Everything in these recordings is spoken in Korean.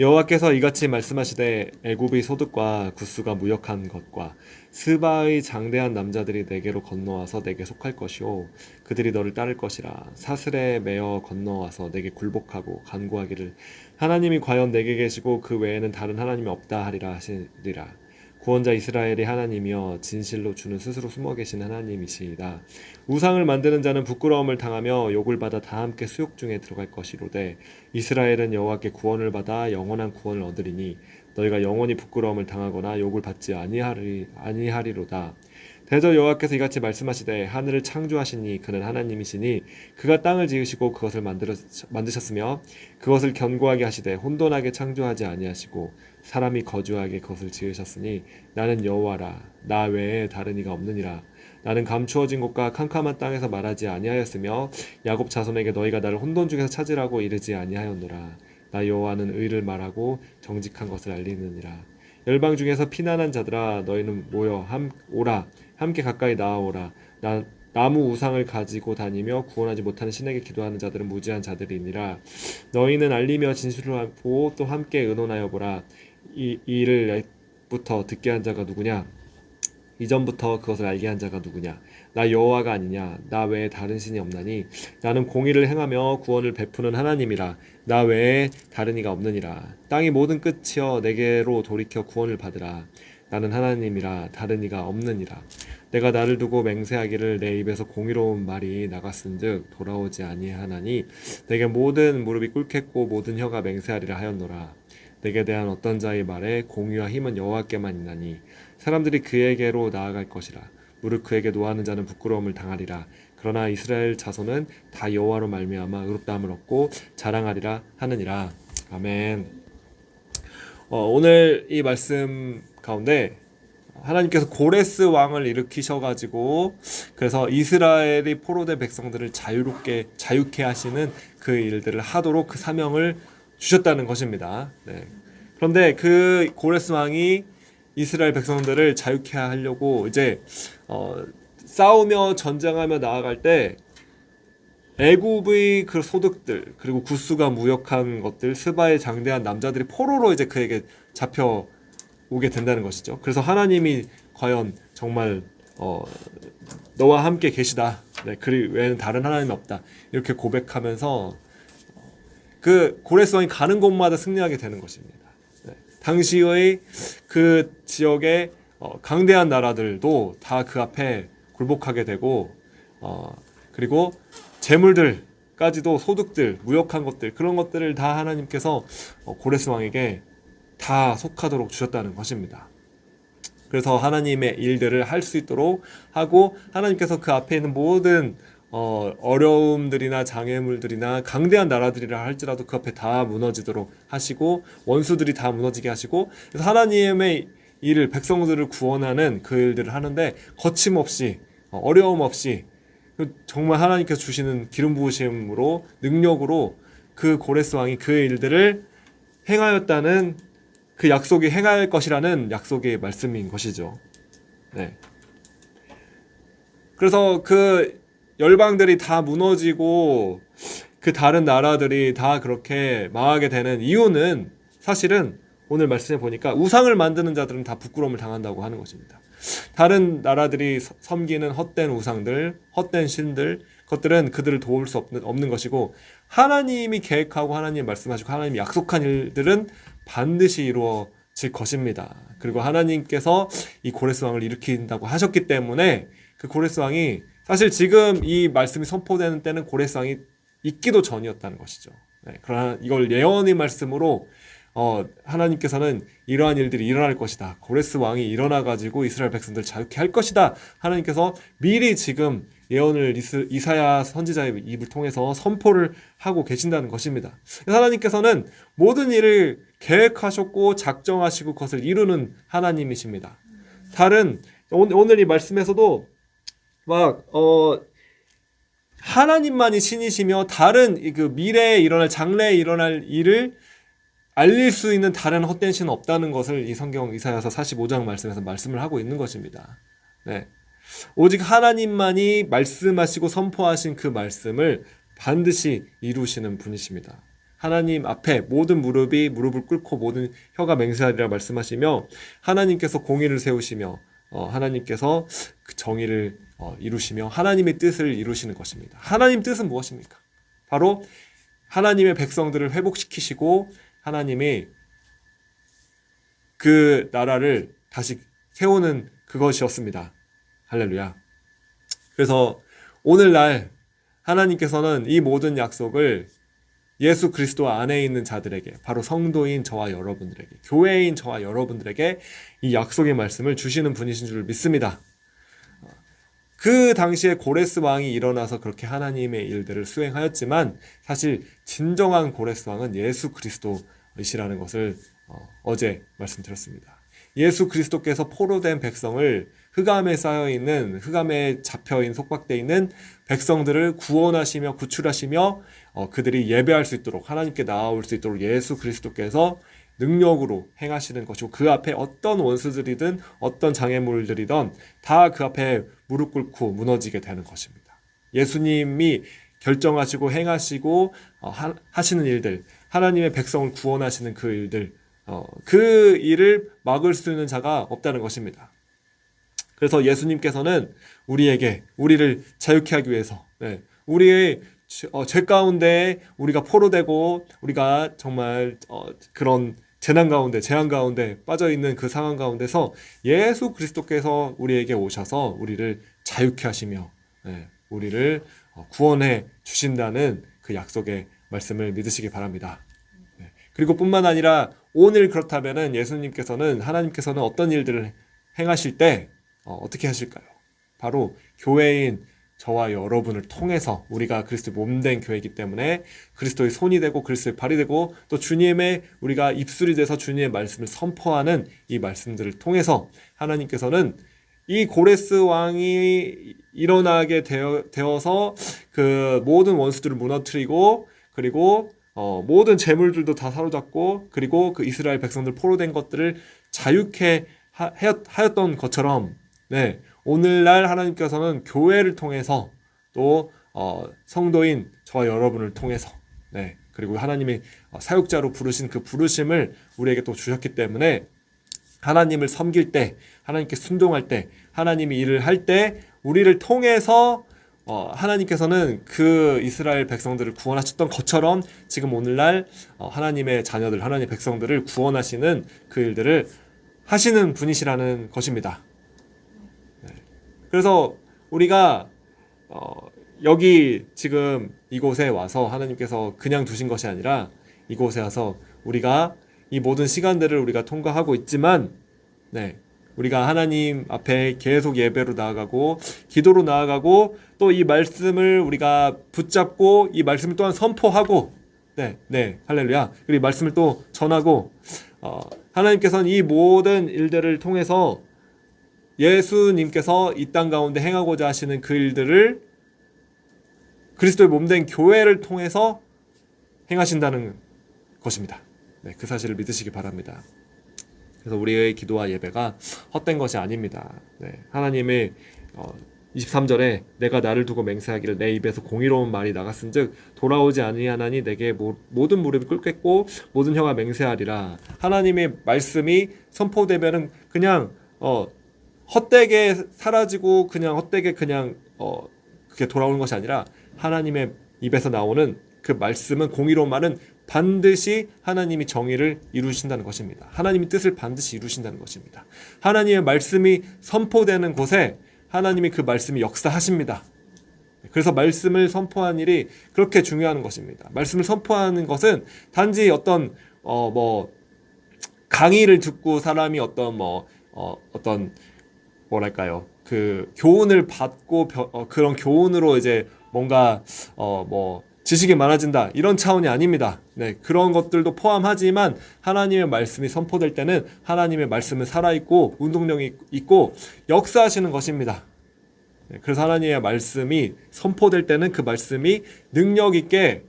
여호와께서 이같이 말씀하시되 애굽의 소득과 구스가 무역한 것과 스바의 장대한 남자들이 내게로 건너와서 내게 속할 것이요 그들이 너를 따를 것이라. 사슬에 매어 건너와서 내게 굴복하고 간구하기를 하나님이 과연 내게 계시고 그 외에는 다른 하나님이 없다 하리라 하시리라. 구원자 이스라엘의 하나님이여 진실로 주는 스스로 숨어 계신 하나님이시이다. 우상을 만드는 자는 부끄러움을 당하며 욕을 받아 다 함께 수욕 중에 들어갈 것이로되 이스라엘은 여호와께 구원을 받아 영원한 구원을 얻으리니 너희가 영원히 부끄러움을 당하거나 욕을 받지 아니하리로다. 대저 여호와께서 이같이 말씀하시되 하늘을 창조하시니 그는 하나님이시니 그가 땅을 지으시고 그것을 만드셨으며 그것을 견고하게 하시되 혼돈하게 창조하지 아니하시고 사람이 거주하게 그것을 지으셨으니 나는 여호와라. 나 외에 다른 이가 없느니라. 나는 감추어진 곳과 캄캄한 땅에서 말하지 아니하였으며 야곱 자손에게 너희가 나를 혼돈 중에서 찾으라고 이르지 아니하였노라. 나 여호와는 의를 말하고 정직한 것을 알리느니라. 열방 중에서 피난한 자들아 너희는 모여 오라. 함께 가까이 나아오라. 나무 우상을 가지고 다니며 구원하지 못하는 신에게 기도하는 자들은 무지한 자들이니라. 너희는 알리며 진술을 하고 또 함께 의논하여 보라. 이 일을 옛부터 듣게 한 자가 누구냐? 이전부터 그것을 알게 한 자가 누구냐? 나 여호와가 아니냐? 나 외에 다른 신이 없나니? 나는 공의를 행하며 구원을 베푸는 하나님이라. 나 외에 다른 이가 없느니라. 땅이 모든 끝이여 내게로 돌이켜 구원을 받으라. 나는 하나님이라 다른 이가 없느니라. 내가 나를 두고 맹세하기를 내 입에서 공의로운 말이 나갔은즉 돌아오지 아니하나니 내게 모든 무릎이 꿇겠고 모든 혀가 맹세하리라 하였노라. 내게 대한 어떤 자의 말에 공의와 힘은 여호와께만 있나니 사람들이 그에게로 나아갈 것이라. 무릇 그에게 노하는 자는 부끄러움을 당하리라. 그러나 이스라엘 자손은 다 여호와로 말미암아 의롭다함을 얻고 자랑하리라 하느니라. 아멘. 오늘 이 말씀 가운데 하나님께서 고레스 왕을 일으키셔가지고 그래서 이스라엘이 포로된 백성들을 자유케 하시는 그 일들을 하도록 그 사명을 주셨다는 것입니다. 네. 그런데 그 고레스 왕이 이스라엘 백성들을 자유케 하려고 이제 싸우며 전쟁하며 나아갈 때 애굽의 그 소득들 그리고 구스가 무역한 것들 스바의 장대한 남자들이 포로로 이제 그에게 잡혀 오게 된다는 것이죠. 그래서 하나님이 과연 정말 너와 함께 계시다. 네, 그 외에는 다른 하나님이 없다. 이렇게 고백하면서 그 고레스 왕이 가는 곳마다 승리하게 되는 것입니다. 네, 당시의 그 지역의 강대한 나라들도 다 그 앞에 굴복하게 되고 그리고 재물들까지도 소득들, 무역한 것들 그런 것들을 다 하나님께서 고레스 왕에게 다 속하도록 주셨다는 것입니다. 그래서 하나님의 일들을 할 수 있도록 하고 하나님께서 그 앞에 있는 모든 어려움들이나 장애물들이나 강대한 나라들이라 할지라도 그 앞에 다 무너지도록 하시고 원수들이 다 무너지게 하시고 그래서 하나님의 일을 백성들을 구원하는 그 일들을 하는데 거침없이 어려움 없이 정말 하나님께서 주시는 기름 부으심으로 능력으로 그 고레스 왕이 그 일들을 행하였다는 그 약속이 행할 것이라는 약속의 말씀인 것이죠. 네. 그래서 그 열방들이 다 무너지고 그 다른 나라들이 다 그렇게 망하게 되는 이유는 사실은 오늘 말씀해 보니까 우상을 만드는 자들은 다 부끄러움을 당한다고 하는 것입니다. 다른 나라들이 섬기는 헛된 우상들, 헛된 신들, 그것들은 그들을 도울 수 없는 것이고 하나님이 계획하고 하나님이 말씀하시고 하나님이 약속한 일들은 반드시 이루어질 것입니다. 그리고 하나님께서 이 고레스 왕을 일으킨다고 하셨기 때문에 그 고레스 왕이 사실 지금 이 말씀이 선포되는 때는 고레스 왕이 있기도 전이었다는 것이죠. 네, 그러나 이걸 예언의 말씀으로 하나님께서는 이러한 일들이 일어날 것이다. 고레스 왕이 일어나가지고 이스라엘 백성들을 자유케 할 것이다. 하나님께서 미리 지금 예언을 이사야 선지자의 입을 통해서 선포를 하고 계신다는 것입니다. 하나님께서는 모든 일을 계획하셨고 작정하시고 그것을 이루는 하나님이십니다. 오늘 이 말씀에서도 하나님만이 신이시며 다른 그 미래에 일어날 장래에 일어날 일을 알릴 수 있는 다른 헛된 신은 없다는 것을 이 성경 이사야서 45장 말씀에서 말씀을 하고 있는 것입니다. 네. 오직 하나님만이 말씀하시고 선포하신 그 말씀을 반드시 이루시는 분이십니다. 하나님 앞에 모든 무릎을 꿇고 모든 혀가 맹세하리라 말씀하시며 하나님께서 공의를 세우시며 하나님께서 그 정의를 이루시며 하나님의 뜻을 이루시는 것입니다. 하나님 뜻은 무엇입니까? 바로 하나님의 백성들을 회복시키시고 하나님이 그 나라를 다시 세우는 그것이었습니다. 할렐루야. 그래서 오늘날 하나님께서는 이 모든 약속을 예수 그리스도 안에 있는 자들에게, 바로 성도인 저와 여러분들에게, 교회인 저와 여러분들에게 이 약속의 말씀을 주시는 분이신 줄 믿습니다. 그 당시에 고레스 왕이 일어나서 그렇게 하나님의 일들을 수행하였지만 사실 진정한 고레스 왕은 예수 그리스도이시라는 것을 어제 말씀드렸습니다. 예수 그리스도께서 포로된 백성을 흑암에 쌓여있는, 흑암에 잡혀있는, 속박되어 있는 백성들을 구원하시며 구출하시며 그들이 예배할 수 있도록, 하나님께 나아올 수 있도록 예수 그리스도께서 능력으로 행하시는 것이고, 그 앞에 어떤 원수들이든 어떤 장애물들이든 다 그 앞에 무릎 꿇고 무너지게 되는 것입니다. 예수님이 결정하시고 행하시고 하시는 일들, 하나님의 백성을 구원하시는 그 일들, 그 일을 막을 수 있는 자가 없다는 것입니다. 그래서 예수님께서는 우리를 자유케 하기 위해서, 우리의 죄 가운데 우리가 포로되고 우리가 정말 그런 재난 가운데 빠져있는 그 상황 가운데서 예수 그리스도께서 우리에게 오셔서 우리를 자유케 하시며 우리를 구원해 주신다는 그 약속의 말씀을 믿으시기 바랍니다. 그리고 뿐만 아니라 오늘 그렇다면은 하나님께서는 어떤 일들을 행하실 때 어떻게 하실까요? 바로 교회인 저와 여러분을 통해서, 우리가 그리스도의 몸된 교회이기 때문에 그리스도의 손이 되고 그리스도의 발이 되고 또 주님의 우리가 입술이 돼서 주님의 말씀을 선포하는 이 말씀들을 통해서 하나님께서는 이 고레스 왕이 일어나게 되어서 그 모든 원수들을 무너뜨리고, 그리고 모든 재물들도 다 사로잡고, 그리고 그 이스라엘 백성들 포로된 것들을 자유케 하였던 것처럼, 오늘날 하나님께서는 교회를 통해서 또 성도인 저와 여러분을 통해서, 그리고 하나님의 사역자로 부르신 그 부르심을 우리에게 또 주셨기 때문에 하나님을 섬길 때, 하나님께 순종할 때, 하나님이 일을 할 때 우리를 통해서 하나님께서는 그 이스라엘 백성들을 구원하셨던 것처럼 지금 오늘날 하나님의 자녀들, 하나님의 백성들을 구원하시는 그 일들을 하시는 분이시라는 것입니다. 그래서 우리가 여기 지금 이곳에 와서 하나님께서 그냥 두신 것이 아니라 이곳에 와서 우리가 이 모든 시간들을 우리가 통과하고 있지만, 우리가 하나님 앞에 계속 예배로 나아가고 기도로 나아가고 또 이 말씀을 우리가 붙잡고 이 말씀을 또한 선포하고, 할렐루야. 그리고 이 말씀을 또 전하고, 하나님께서는 이 모든 일들을 통해서 예수님께서 이 땅 가운데 행하고자 하시는 그 일들을 그리스도의 몸된 교회를 통해서 행하신다는 것입니다. 그 사실을 믿으시기 바랍니다. 그래서 우리의 기도와 예배가 헛된 것이 아닙니다. 하나님의 23절에 내가 나를 두고 맹세하기를 내 입에서 공의로운 말이 나갔은즉 돌아오지 아니하나니 내게 모든 무릎이 꿇겠고 모든 혀가 맹세하리라. 하나님의 말씀이 선포되면은 그냥 헛되게 사라지고 그냥 헛되게 그냥 그게 돌아오는 것이 아니라 하나님의 입에서 나오는 그 말씀은, 공의로운 말은 반드시 하나님이 정의를 이루신다는 것입니다. 하나님의 뜻을 반드시 이루신다는 것입니다. 하나님의 말씀이 선포되는 곳에 하나님이 그 말씀이 역사하십니다. 그래서 말씀을 선포하는 일이 그렇게 중요한 것입니다. 말씀을 선포하는 것은 단지 어떤 강의를 듣고 사람이 어떤 뭐랄까요, 그 교훈을 받고 그런 교훈으로 이제 뭔가 지식이 많아진다, 이런 차원이 아닙니다. 그런 것들도 포함하지만 하나님의 말씀이 선포될 때는 하나님의 말씀은 살아있고 운동력이 있고 역사하시는 것입니다. 그래서 하나님의 말씀이 선포될 때는 그 말씀이 능력 있게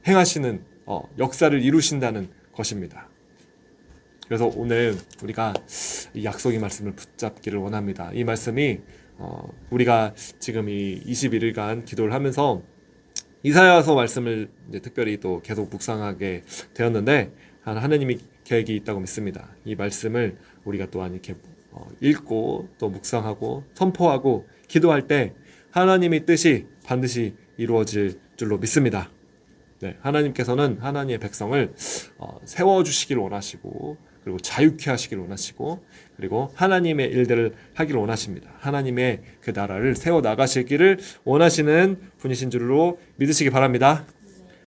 행하시는 역사를 이루신다는 것입니다. 그래서 오늘 우리가 이 약속의 말씀을 붙잡기를 원합니다. 이 말씀이 우리가 지금 이 21일간 기도를 하면서 이사야서 말씀을 이제 특별히 또 계속 묵상하게 되었는데 하나님이 계획이 있다고 믿습니다. 이 말씀을 우리가 또한 이렇게 읽고 또 묵상하고 선포하고 기도할 때 하나님의 뜻이 반드시 이루어질 줄로 믿습니다. 네, 하나님께서는 하나님의 백성을 세워주시길 원하시고 그리고 자유케 하시길 원하시고 그리고 하나님의 일들을 하길 원하십니다. 하나님의 그 나라를 세워나가시기를 원하시는 분이신 줄로 믿으시기 바랍니다.